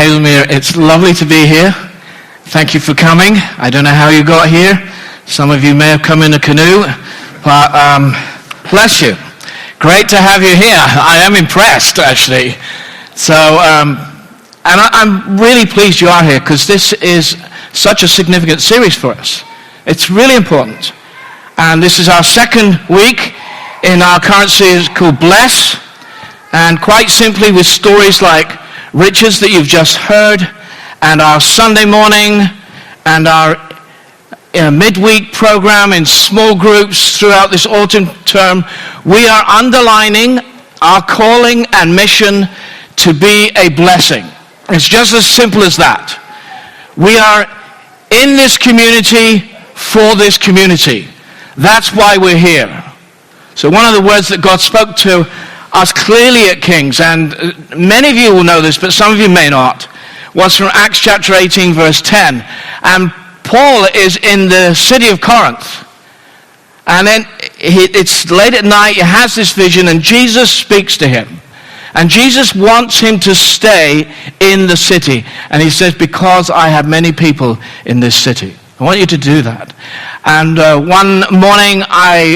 Hazelmere. It's lovely to be here. Thank you for coming. I don't know how you got here. Some of you may have come in a canoe, but bless you. Great to have you here. I am impressed, actually. So, and I'm really pleased you are here, because this is such a significant series for us. It's really important. And this is our second week in our current series called Bless. And quite simply, with stories like Richard's that you've just heard, and our Sunday morning, and our midweek program in small groups throughout this autumn term, we are underlining our calling and mission to be a blessing. It's just as simple as that. We are in this community for this community. That's why we're here. So one of the words that God spoke to us clearly at King's, and many of you will know this, but some of you may not, was from Acts chapter 18, verse 10. And Paul is in the city of Corinth. And then it's late at night, he has this vision, and Jesus speaks to him. And Jesus wants him to stay in the city. And he says, because I have many people in this city. I want you to do that. And one morning,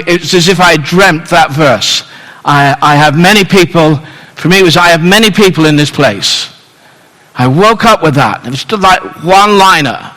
it's as if I dreamt that verse. I have many people, for me it was, I have many people in this place. I woke up with that. It was just like one-liner.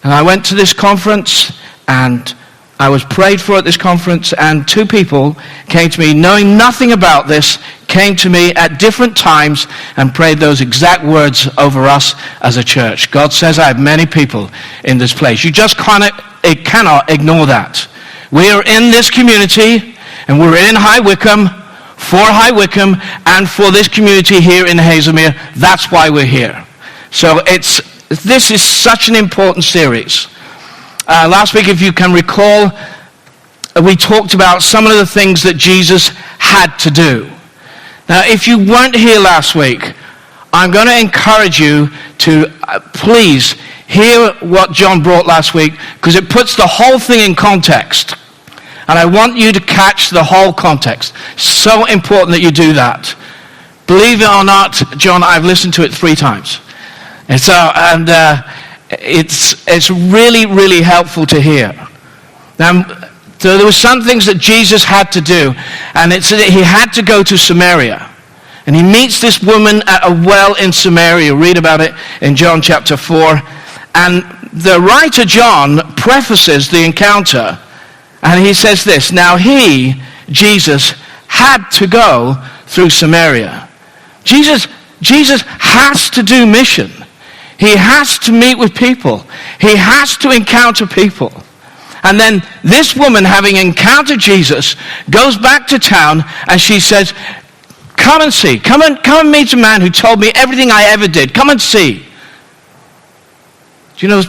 And I went to this conference, and I was prayed for at this conference, and two people came to me, knowing nothing about this, came to me at different times and prayed those exact words over us as a church. God says, I have many people in this place. You just cannot ignore that. We are in this community, and we're in High Wycombe, for High Wycombe, and for this community here in Hazelmere. That's why we're here. So this is such an important series. Last week, if you can recall, we talked about some of the things that Jesus had to do. Now, if you weren't here last week, I'm going to encourage you to please hear what John brought last week, because it puts the whole thing in context. And I want you to catch the whole context. So important that you do that. Believe it or not, John, I've listened to it 3 times. And so, it's really, really helpful to hear. Now, so there were some things that Jesus had to do, and it said that he had to go to Samaria. And he meets this woman at a well in Samaria. Read about it in John chapter 4. And the writer John prefaces the encounter, and he says this, now he, Jesus, had to go through Samaria. Jesus has to do mission. He has to meet with people. He has to encounter people. And then this woman, having encountered Jesus, goes back to town, and she says, come and see. Come and meet a man who told me everything I ever did. Come and see. Do you know,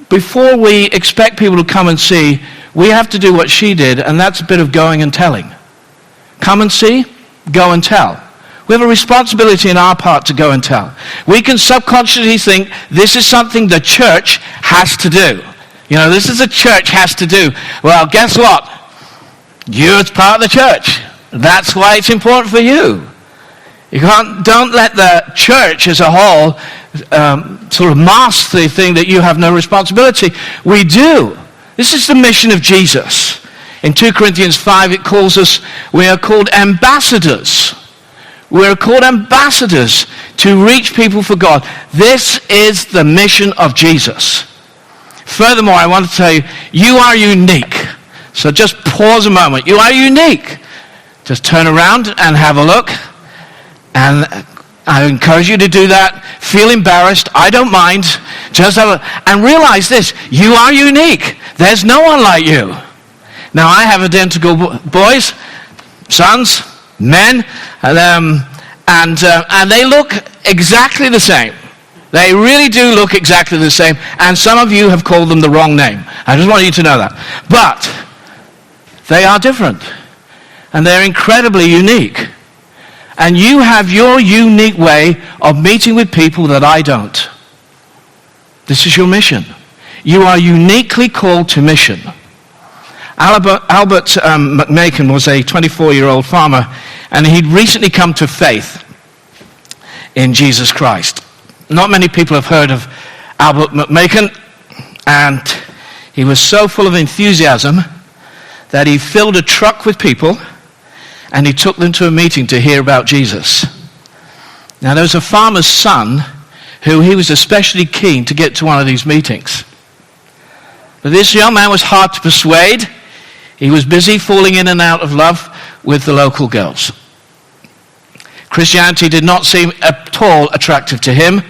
before we expect people to come and see, we have to do what she did, and that's a bit of going and telling. Come and see, go and tell. We have a responsibility in our part to go and tell. We can subconsciously think this is something the church has to do. You know, this is a church has to do. Well, guess what? You're part of the church. That's why it's important for you. Don't let the church as a whole sort of mask the thing that you have no responsibility. We do. This is the mission of Jesus. In 2 Corinthians 5, it calls us, we are called ambassadors. We're called ambassadors to reach people for God. This is the mission of Jesus. Furthermore, I want to tell you, you are unique. So just pause a moment. You are unique. Just turn around and have a look. And I encourage you to do that. Feel embarrassed. I don't mind. Just have a, and realize this. You are unique. There's no one like you. Now, I have identical boys, sons, men, and they look exactly the same. They really do look exactly the same. And some of you have called them the wrong name. I just want you to know that. But they are different. And they're incredibly unique. And you have your unique way of meeting with people that I don't. This is your mission. You are uniquely called to mission. Albert McMakin was a 24-year-old farmer, and he'd recently come to faith in Jesus Christ. not many people have heard of Albert McMakin, and he was so full of enthusiasm that he filled a truck with people and he took them to a meeting to hear about Jesus. Now there was a farmer's son who he was especially keen to get to one of these meetings. But this young man was hard to persuade. He was busy falling in and out of love with the local girls. Christianity did not seem at all attractive to him.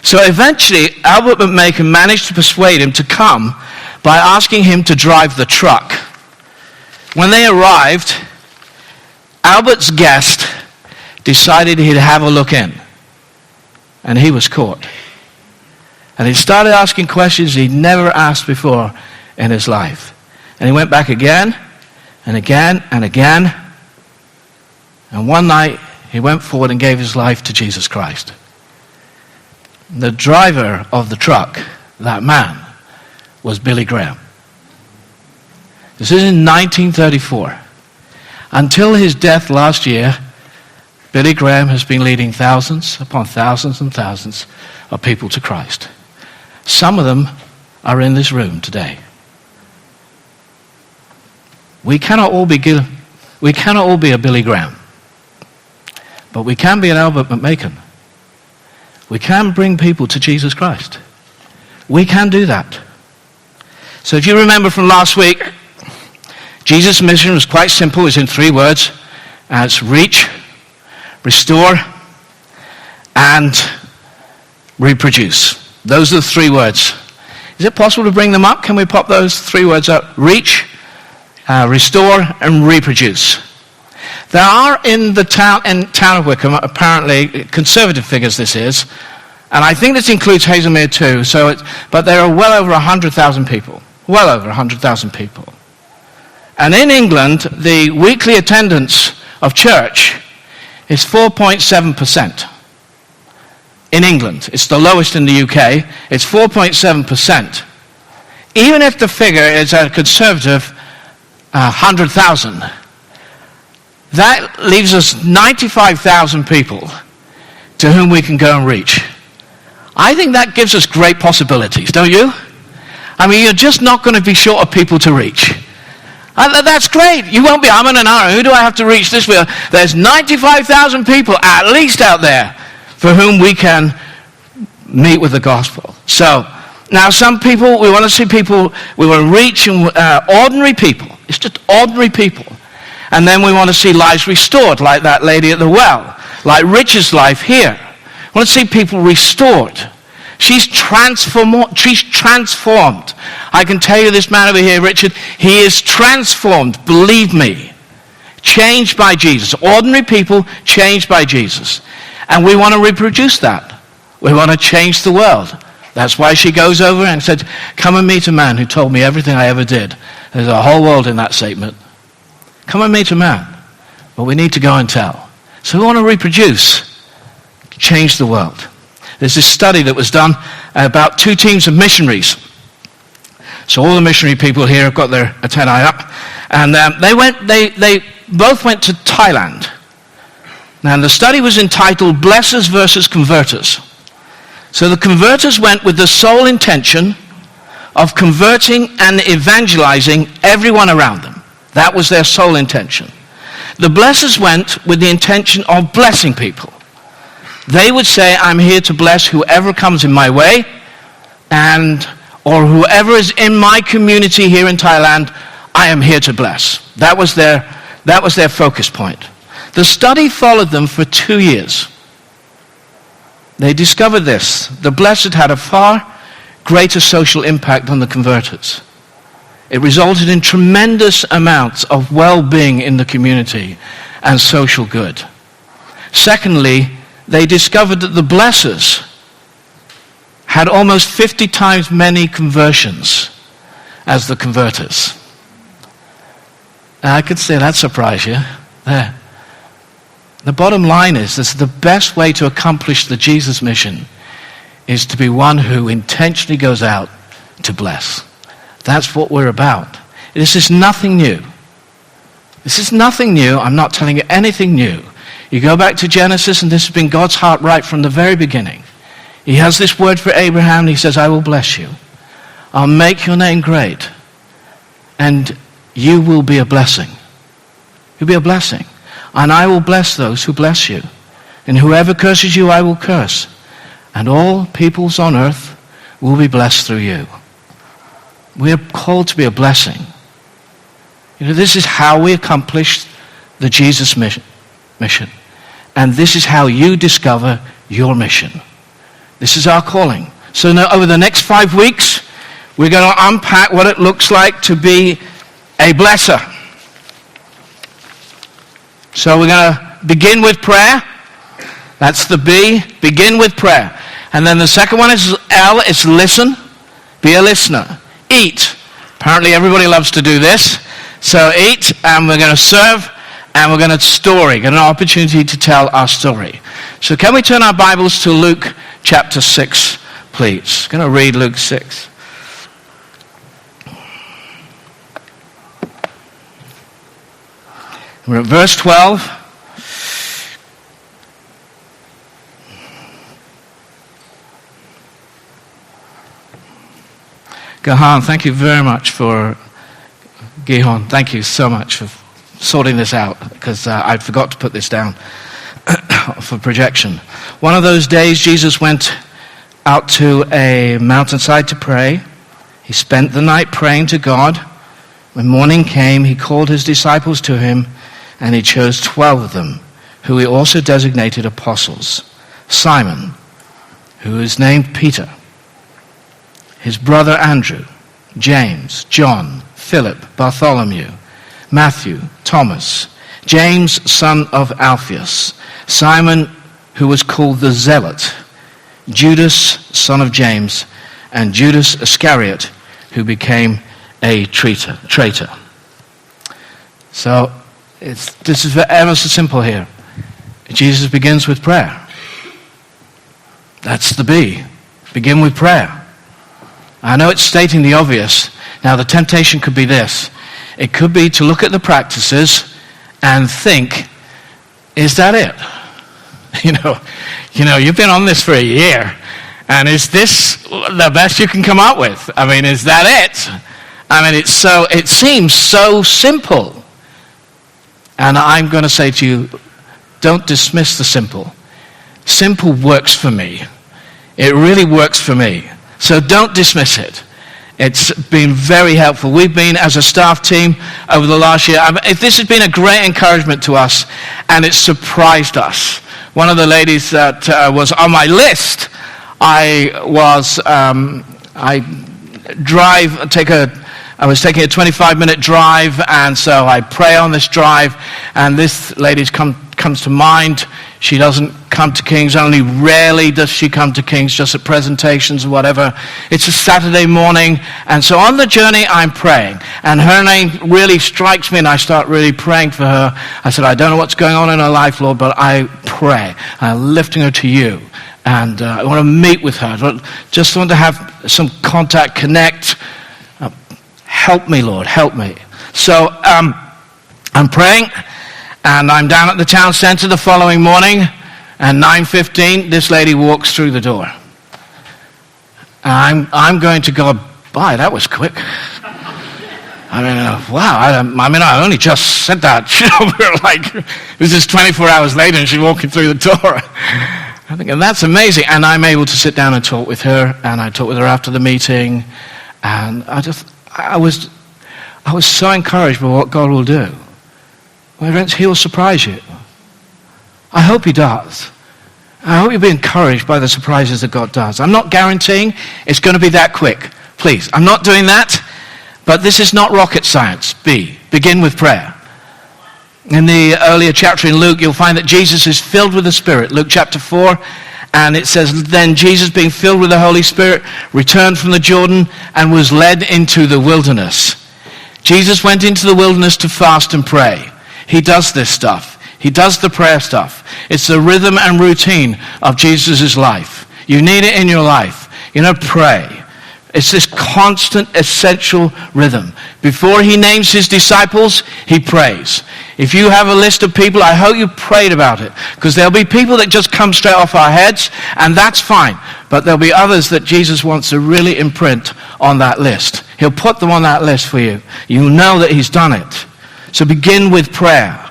So eventually, Albert McMakin managed to persuade him to come by asking him to drive the truck. When they arrived, Albert's guest decided he'd have a look in. And he was caught. And he started asking questions he'd never asked before in his life. And he went back again and again and again. And one night, he went forward and gave his life to Jesus Christ. The driver of the truck, that man, was Billy Graham. This is in 1934. Until his death last year, Billy Graham has been leading thousands upon thousands and thousands of people to Christ. Some of them are in this room today. We cannot all be a Billy Graham, but we can be an Albert McMakin. We can bring people to Jesus Christ. We can do that. So if you remember from last week, Jesus' mission was quite simple. It's in 3 words. It's reach, restore, and reproduce. Those are the 3 words. Is it possible to bring them up? Can we pop those 3 words up? Reach, restore, and reproduce. There are in the town of Wickham, apparently, conservative figures this is, and I think this includes Hazelmere too, but there are well over 100,000 people. Well over 100,000 people. And in England, the weekly attendance of church is 4.7%. In England. It's the lowest in the UK. It's 4.7%. Even if the figure is a conservative 100,000, that leaves us 95,000 people to whom we can go and reach. I think that gives us great possibilities, don't you? I mean, you're just not going to be short of people to reach. That's great. You won't be humming and ahhing. Who do I have to reach this with? There's 95,000 people at least out there for whom we can meet with the gospel. So, now some people, we want to see people, we want to reach ordinary people. It's just ordinary people. And then we want to see lives restored, like that lady at the well, like Richard's life here. We want to see people restored. She's transformed. I can tell you this man over here, Richard, he is transformed, believe me. Changed by Jesus. Ordinary people changed by Jesus. And we want to reproduce that. We want to change the world. That's why she goes over and said, come and meet a man who told me everything I ever did. There's a whole world in that statement. Come and meet a man. But we need to go and tell. So we want to reproduce, change the world. There's this study that was done about 2 teams of missionaries. So all the missionary people here have got their antennae up. And they both went to Thailand. Now the study was entitled Blessers versus Converters. So the converters went with the sole intention of converting and evangelizing everyone around them. That was their sole intention. The blessers went with the intention of blessing people. They would say, I'm here to bless whoever comes in my way, or whoever is in my community here in Thailand, I am here to bless. That was their focus point. The study followed them for 2 years. They discovered this. The blessed had a far greater social impact than the converters. It resulted in tremendous amounts of well-being in the community and social good. Secondly, they discovered that the blessers had almost 50 times many conversions as the converters. Now, I could say that surprised you. There. The bottom line is that the best way to accomplish the Jesus mission is to be one who intentionally goes out to bless. That's what we're about. This is nothing new. This is nothing new. I'm not telling you anything new. You go back to Genesis, and this has been God's heart right from the very beginning. He has this word for Abraham, and he says, I will bless you. I'll make your name great, and you will be a blessing. You'll be a blessing. And I will bless those who bless you. And whoever curses you, I will curse. And all peoples on earth will be blessed through you. We are called to be a blessing. This is how we accomplish the Jesus mission. And this is how you discover your mission. This is our calling. So now, over the next 5 weeks, we're going to unpack what it looks like to be a blesser. So we're going to begin with prayer. That's the B. Begin with prayer. And then the second one is L. It's listen. Be a listener. Eat. Apparently everybody loves to do this. So eat, and we're going to serve, and we're going to story. Get an opportunity to tell our story. So can we turn our Bibles to Luke chapter 6, please? I'm going to read Luke 6. We're at verse 12. Gahan, thank you very much for... Gihon, thank you so much for sorting this out, because I forgot to put this down for projection. One of those days, Jesus went out to a mountainside to pray. He spent the night praying to God. When morning came, he called his disciples to him, and he chose 12 of them, who he also designated apostles. Simon, who is named Peter, his brother Andrew, James, John, Philip, Bartholomew, Matthew, Thomas, James, son of Alphaeus, Simon, who was called the Zealot, Judas, son of James, and Judas Iscariot, who became a traitor. So, this is ever so simple here. Jesus begins with prayer. That's the B. Begin with prayer. I know it's stating the obvious. Now, the temptation could be this. It could be to look at the practices and think, is that it? You know, you've been on this for a year, and is this the best you can come up with? I mean, is that it? I mean, it seems so simple. And I'm going to say to you, don't dismiss the simple. Simple works for me. It really works for me. So don't dismiss it. It's been very helpful. We've been, as a staff team, over the last year, this has been a great encouragement to us, and it's surprised us. One of the ladies that was on my list, I was taking a 25-minute drive, and so I pray on this drive, and this lady comes to mind. She doesn't come to King's. Only rarely does she come to King's, just at presentations or whatever. It's a Saturday morning, and so on the journey I'm praying, and her name really strikes me, and I start really praying for her. I said, I don't know what's going on in her life, Lord, but I pray. I'm lifting her to you, and I want to meet with her. I just want to have some contact, connect. Help me, Lord, help me. So I'm praying, and I'm down at the town center the following morning, and 9:15, this lady walks through the door. I'm going to go, bye, that was quick. I mean, wow, I only just said that. We're like, this is 24 hours later, and she's walking through the door. I think, and that's amazing. And I'm able to sit down and talk with her, and I talked with her after the meeting, and I was so encouraged by what God will do. My friends, he will surprise you. I hope he does. I hope you'll be encouraged by the surprises that God does. I'm not guaranteeing it's going to be that quick. Please, I'm not doing that. But this is not rocket science. B, begin with prayer. In the earlier chapter in Luke, you'll find that Jesus is filled with the Spirit. Luke chapter 4. And it says, then Jesus, being filled with the Holy Spirit, returned from the Jordan and was led into the wilderness. Jesus went into the wilderness to fast and pray. He does this stuff. He does the prayer stuff. It's the rhythm and routine of Jesus' life. You need it in your life. Pray. It's this constant, essential rhythm. Before he names his disciples, he prays. If you have a list of people, I hope you prayed about it. Because there'll be people that just come straight off our heads, and that's fine. But there'll be others that Jesus wants to really imprint on that list. He'll put them on that list for you. You'll know that he's done it. So begin with prayer.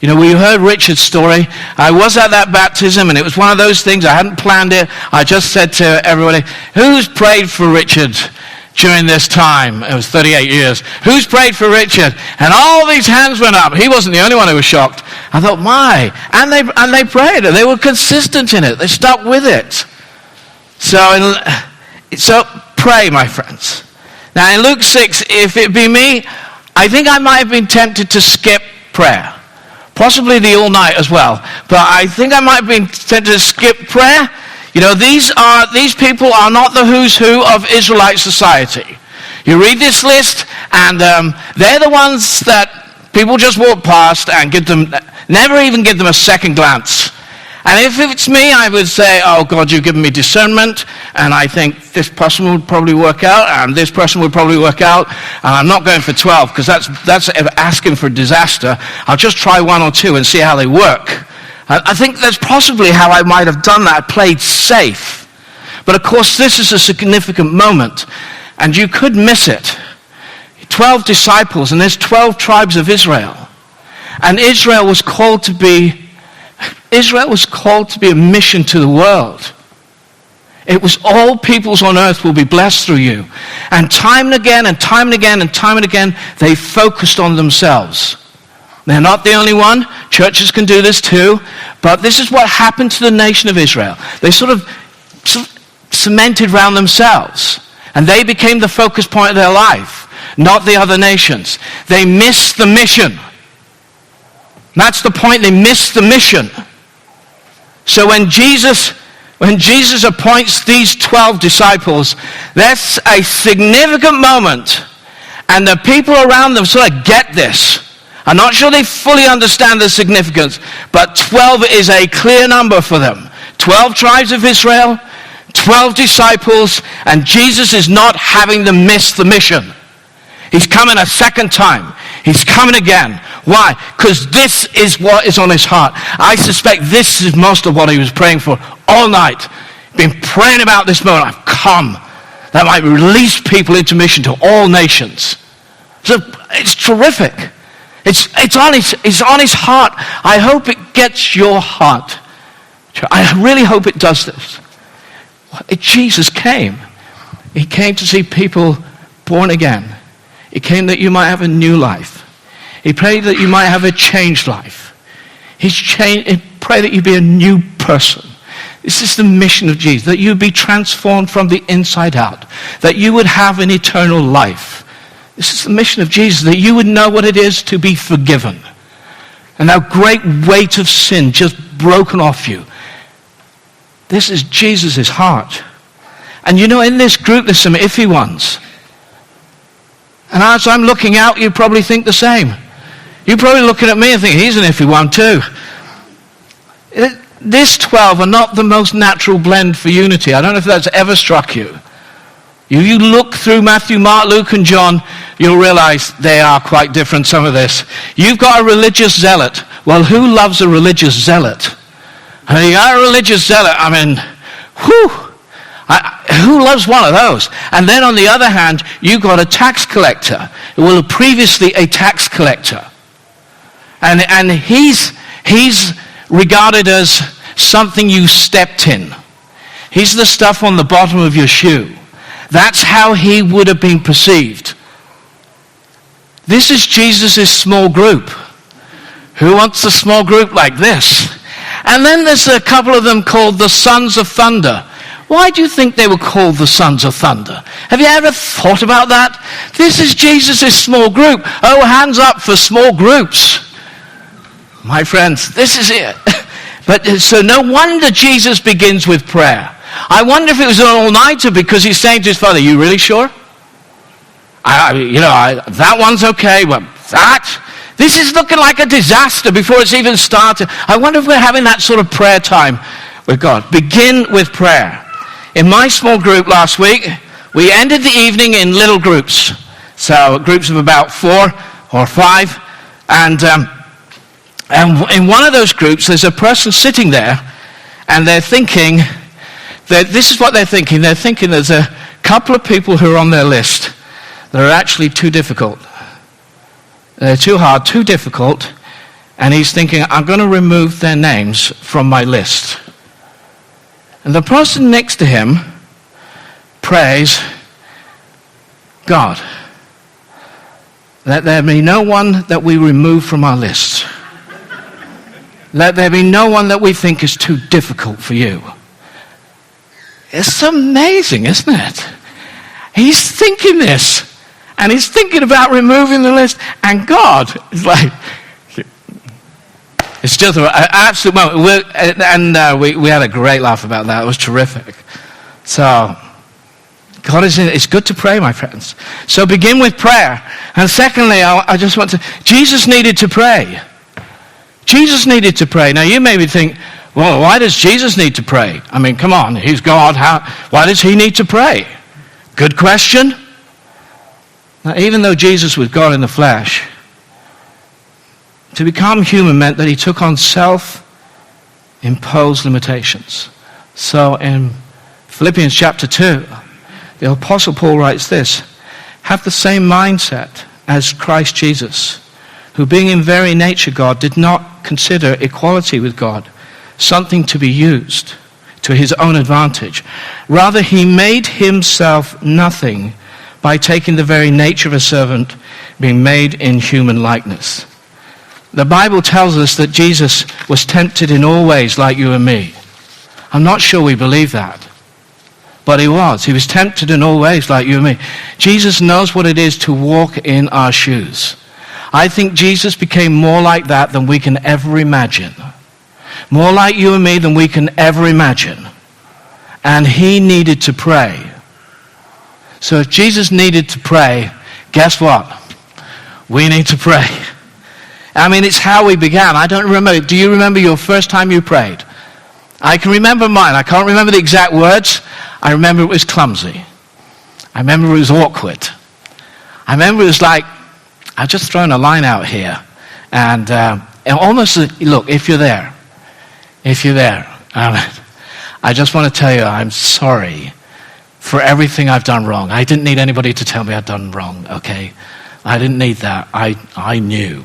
You know, we heard Richard's story. I was at that baptism, and it was one of those things. I hadn't planned it. I just said to everybody, who's prayed for Richard during this time? It was 38 years. Who's prayed for Richard? And all these hands went up. He wasn't the only one who was shocked. I thought, my. And they prayed. They were consistent in it. They stuck with it. So pray, my friends. Now, in Luke 6, if it be me, I think I might have been tempted to skip prayer. Possibly the all night as well. But I think I might have been tempted to skip prayer. You know, these people are not the who's who of Israelite society. You read this list, and they're the ones that people just walk past and never even give them a second glance. And if it's me, I would say, oh God, you've given me discernment, and I think this person would probably work out, and this person would probably work out, and I'm not going for 12, because that's asking for disaster. I'll just try 1 or 2 and see how they work. I think that's possibly how I might have done that, played safe. But of course, this is a significant moment, and you could miss it. 12 disciples, and there's 12 tribes of Israel. And Israel was called to be a mission to the world. It was all peoples on earth will be blessed through you. And time and again, and time and again, and time and again, they focused on themselves. They're not the only one. Churches can do this too. But this is what happened to the nation of Israel. They sort of cemented around themselves. And they became the focus point of their life, not the other nations. They missed the mission. That's the point. They missed the mission. So when Jesus appoints these 12 disciples, that's a significant moment. And the people around them sort of get this. I'm not sure they fully understand the significance, but 12 is a clear number for them. 12 tribes of Israel, 12 disciples, and Jesus is not having them miss the mission. He's coming a second time. He's coming again. Why? Because this is what is on his heart. I suspect this is most of what he was praying for all night. Been praying about this moment. I've come that might release people into mission to all nations. So it's terrific. It's on his heart. I hope it gets your heart. I really hope it does this. Jesus came. He came to see people born again. He came that you might have a new life. He prayed that you might have a changed life. He prayed that you be a new person. This is the mission of Jesus, that you be transformed from the inside out, that you would have an eternal life. This is the mission of Jesus, that you would know what it is to be forgiven. And that great weight of sin just broken off you. This is Jesus' heart. And you know, in this group, there's some iffy ones. And as I'm looking out, you probably think the same. You're probably looking at me and thinking, he's an iffy one too. This 12 are not the most natural blend for unity. I don't know if that's ever struck you. You look through Matthew, Mark, Luke, and John, you'll realize they are quite different, some of this. You've got a religious zealot. Well, who loves a religious zealot? You got a religious zealot, I mean, who loves one of those? And then on the other hand, you've got a tax collector. Well, previously a tax collector. And he's regarded as something you stepped in. He's the stuff on the bottom of your shoe. That's how he would have been perceived. This is Jesus' small group. Who wants a small group like this? And then there's a couple of them called the Sons of Thunder. Why do you think they were called the Sons of Thunder? Have you ever thought about that? This is Jesus' small group. Oh, hands up for small groups. My friends, this is it. But so no wonder Jesus begins with prayer. I wonder if it was an all-nighter because he's saying to his Father, you really sure? That one's okay, but this is looking like a disaster before it's even started. I wonder if we're having that sort of prayer time with God. Begin with prayer. In my small group last week, we ended the evening in little groups. So groups of about 4 or 5. And in one of those groups, there's a person sitting there, and they're thinking, This is what they're thinking. They're thinking there's a couple of people who are on their list that are actually too difficult. They're too hard, too difficult. And he's thinking, I'm going to remove their names from my list. And the person next to him prays, God, let there be no one that we remove from our list. Let there be no one that we think is too difficult for you. It's amazing, isn't it? He's thinking this, and he's thinking about removing the list, and God is like, it's just an absolute moment. We had a great laugh about that. It was terrific. So, God is in it. It's good to pray, my friends. So begin with prayer. And secondly, I just want to, Jesus needed to pray. Jesus needed to pray. Now you maybe think, well, why does Jesus need to pray? I mean, come on, he's God. Why does he need to pray? Good question. Now, even though Jesus was God in the flesh, to become human meant that he took on self-imposed limitations. So in Philippians chapter 2, the Apostle Paul writes this, have the same mindset as Christ Jesus, who being in very nature God, did not consider equality with God something to be used to his own advantage. Rather, he made himself nothing by taking the very nature of a servant, being made in human likeness. The Bible tells us that Jesus was tempted in all ways like you and me. I'm not sure we believe that. But he was. He was tempted in all ways like you and me. Jesus knows what it is to walk in our shoes. I think Jesus became more like that than we can ever imagine. More like you and me than we can ever imagine. And he needed to pray. So if Jesus needed to pray, guess what? We need to pray. I mean, it's how we began. I don't remember. Do you remember your first time you prayed? I can remember mine. I can't remember the exact words. I remember it was clumsy. I remember it was awkward. I remember it was like, I've just thrown a line out here. And almost, look, if you're there, I just want to tell you I'm sorry for everything I've done wrong. I didn't need anybody to tell me I'd done wrong, okay? I didn't need that. I knew.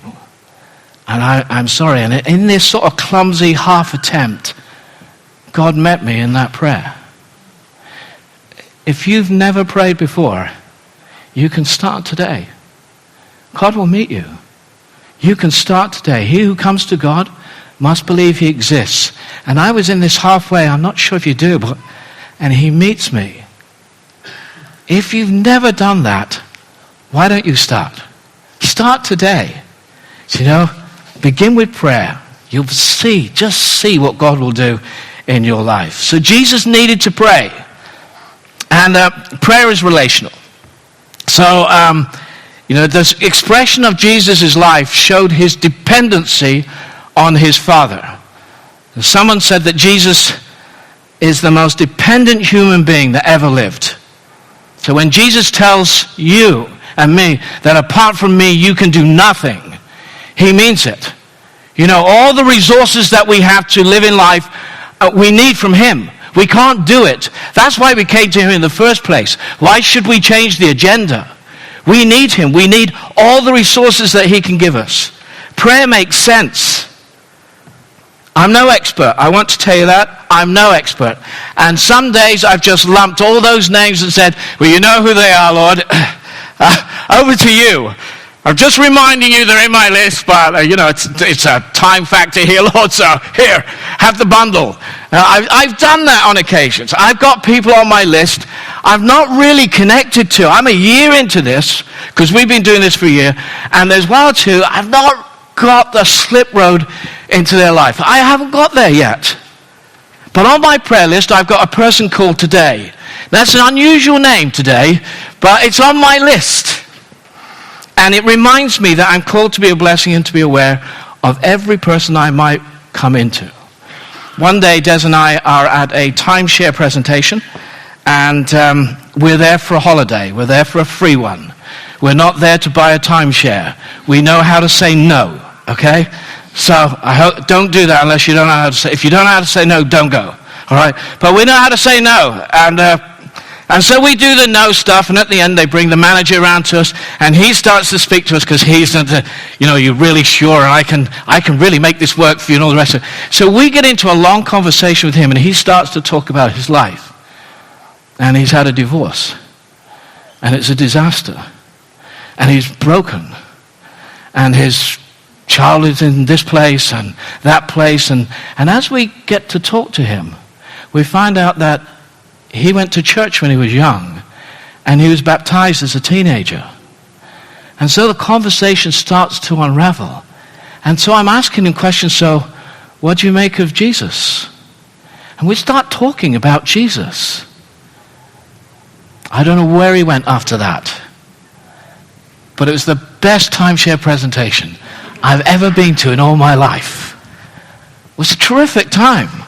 And I'm sorry. And in this sort of clumsy half attempt, God met me in that prayer. If you've never prayed before, you can start today. God will meet you. You can start today. He who comes to God must believe he exists. And I was in this halfway, I'm not sure if you do, and he meets me. If you've never done that, why don't you start? Start today. You know, begin with prayer. You'll just see what God will do in your life. So Jesus needed to pray. And prayer is relational. So, this expression of Jesus' life showed his dependency on his Father. Someone said that Jesus is the most dependent human being that ever lived. So when Jesus tells you and me that apart from me you can do nothing, he means it. You know, all the resources that we have to live in life, we need from him. We can't do it. That's why we came to him in the first place. Why should we change the agenda? We need him. We need all the resources that he can give us. Prayer makes sense. I'm no expert. I want to tell you that. I'm no expert. And some days I've just lumped all those names and said, well, you know who they are, Lord. Over to you. I'm just reminding you they're in my list, but, it's a time factor here, Lord, so here, have the bundle. I've done that on occasions. I've got people on my list I've not really connected to. I'm a year into this, because we've been doing this for a year, and there's one or two I've not got the slip road into their life. I haven't got there yet. But on my prayer list, I've got a person called Today. That's an unusual name, Today, but it's on my list. And it reminds me that I'm called to be a blessing and to be aware of every person I might come into. One day, Des and I are at a timeshare presentation, and we're there for a holiday. We're there for a free one. We're not there to buy a timeshare. We know how to say no, okay? So I hope, don't do that unless you don't know how to say. If you don't know how to say no, don't go, All right, but we know how to say no, and so we do the no stuff, and at the end they bring the manager around to us, and he starts to speak to us because he's, you're really sure I can really make this work for you and all the rest of it. So we get into a long conversation with him, and he starts to talk about his life, and he's had a divorce, and it's a disaster, and he's broken, and his child is in this place and that place, and as we get to talk to him, we find out that he went to church when he was young, and he was baptized as a teenager. And so the conversation starts to unravel. And so I'm asking him questions, so what do you make of Jesus? And we start talking about Jesus. I don't know where he went after that, but it was the best timeshare presentation I've ever been to in all my life. It was a terrific time.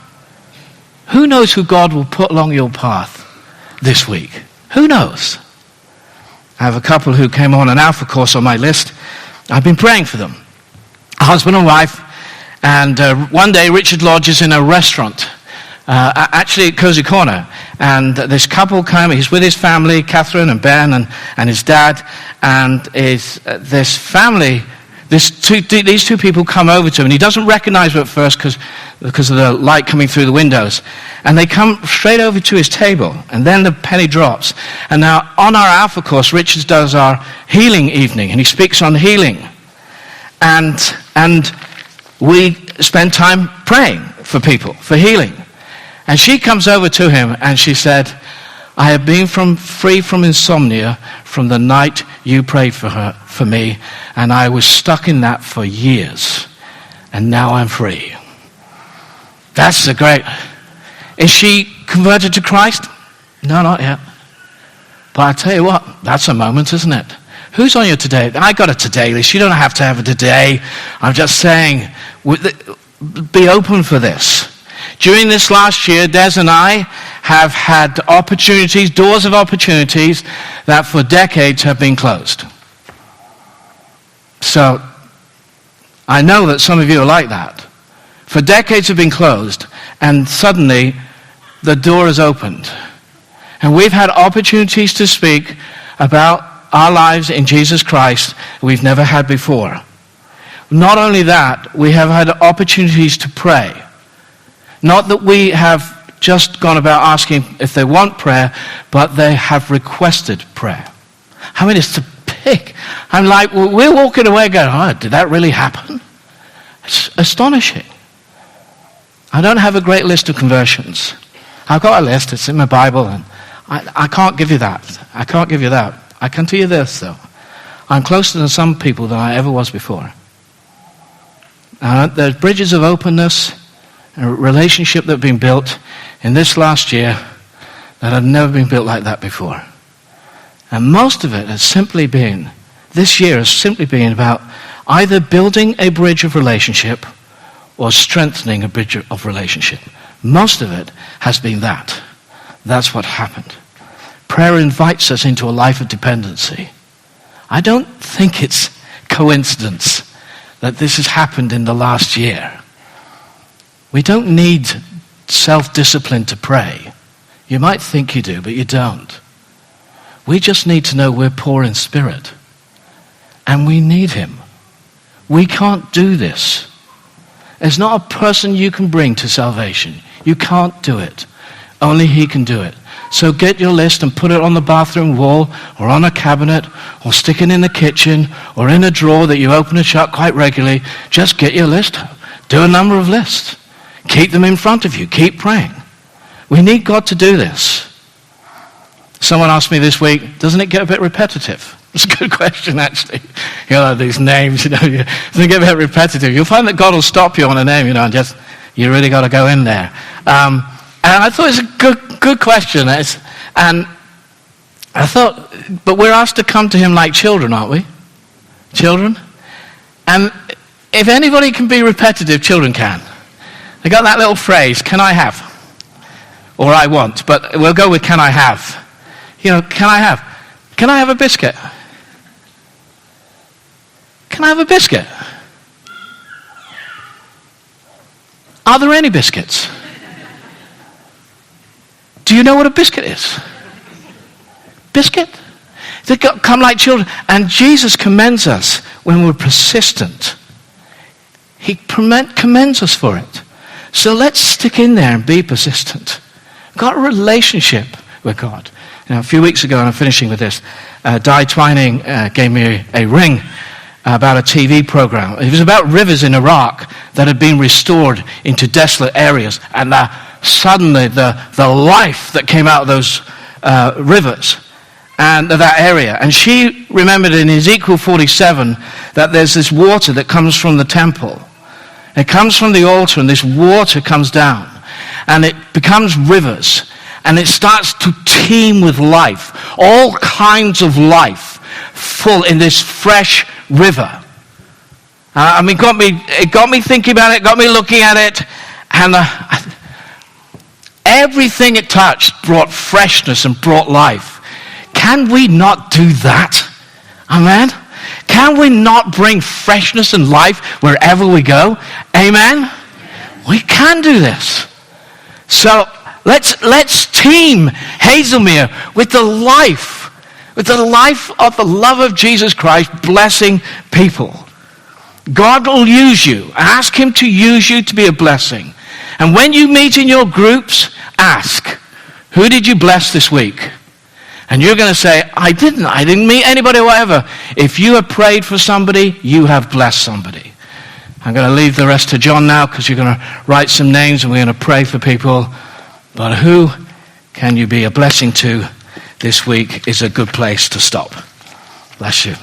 Who knows who God will put along your path this week? Who knows? I have a couple who came on an Alpha course on my list. I've been praying for them. A husband and wife. And one day Richard Lodge is in a restaurant, actually at Cozy Corner. And this couple came, he's with his family, Catherine and Ben and his dad. And this family, these two people come over to him, and he doesn't recognize them at first because of the light coming through the windows. And they come straight over to his table, and then the penny drops. And now on our Alpha course, Richard does our healing evening, and he speaks on healing. And we spend time praying for people, for healing. And she comes over to him, and she said, I have been free from insomnia from the night you prayed for me, and I was stuck in that for years, and now I'm free. That's great. Is she converted to Christ? No, not yet. But I tell you what, that's a moment, isn't it? Who's on your today? I got a today list. You don't have to have a today. I'm just saying, be open for this. During this last year, Des and I have had opportunities, doors of opportunities, that for decades have been closed. So, I know that some of you are like that. For decades have been closed, and suddenly the door is opened. And we've had opportunities to speak about our lives in Jesus Christ we've never had before. Not only that, we have had opportunities to pray. Not that we have just gone about asking if they want prayer, but they have requested prayer. I mean, it's to pick. I'm like, we're walking away going, oh, did that really happen? It's astonishing. I don't have a great list of conversions. I've got a list, it's in my Bible, and I can't give you that. I can't give you that. I can tell you this, though. I'm closer to some people than I ever was before. There's bridges of openness, a relationship that have been built in this last year that have never been built like that before. And most of it has simply been, this year has simply been about either building a bridge of relationship or strengthening a bridge of relationship. Most of it has been that. That's what happened. Prayer invites us into a life of dependency. I don't think it's coincidence that this has happened in the last year. We don't need self-discipline to pray. You might think you do, but you don't. We just need to know we're poor in spirit. And we need him. We can't do this. There's not a person you can bring to salvation. You can't do it. Only he can do it. So get your list and put it on the bathroom wall or on a cabinet or stick it in the kitchen or in a drawer that you open and shut quite regularly. Just get your list. Do a number of lists. Keep them in front of you. Keep praying. We need God to do this. Someone asked me this week, doesn't it get a bit repetitive? It's a good question, actually. These names, doesn't it get a bit repetitive? You'll find that God will stop you on a name, and just, you really got to go in there. And I thought it was a good question. And I thought, but we're asked to come to him like children, aren't we? Children? And if anybody can be repetitive, children can. They got that little phrase, can I have? Or I want, but we'll go with can I have? Can I have? Can I have a biscuit? Can I have a biscuit? Are there any biscuits? Do you know what a biscuit is? Biscuit? They come like children. And Jesus commends us when we're persistent. He commends us for it. So let's stick in there and be persistent. Got a relationship with God. A few weeks ago, and I'm finishing with this, Di Twining gave me a ring about a TV program. It was about rivers in Iraq that had been restored into desolate areas. And suddenly the life that came out of those rivers and that area. And she remembered in Ezekiel 47 that there's this water that comes from the temple. It comes from the altar, and this water comes down. And it becomes rivers. And it starts to teem with life. All kinds of life full in this fresh river. It got me thinking about it, got me looking at it. And everything it touched brought freshness and brought life. Can we not do that? Amen? Can we not bring freshness and life wherever we go? Amen? We can do this. So let's team Hazelmere with the life of the love of Jesus Christ, blessing people. God will use you. Ask him to use you to be a blessing. And when you meet in your groups, ask, who did you bless this week? And you're going to say, I didn't meet anybody, whatever. If you have prayed for somebody, you have blessed somebody. I'm going to leave the rest to John now, because you're going to write some names and we're going to pray for people. But who can you be a blessing to this week is a good place to stop. Bless you.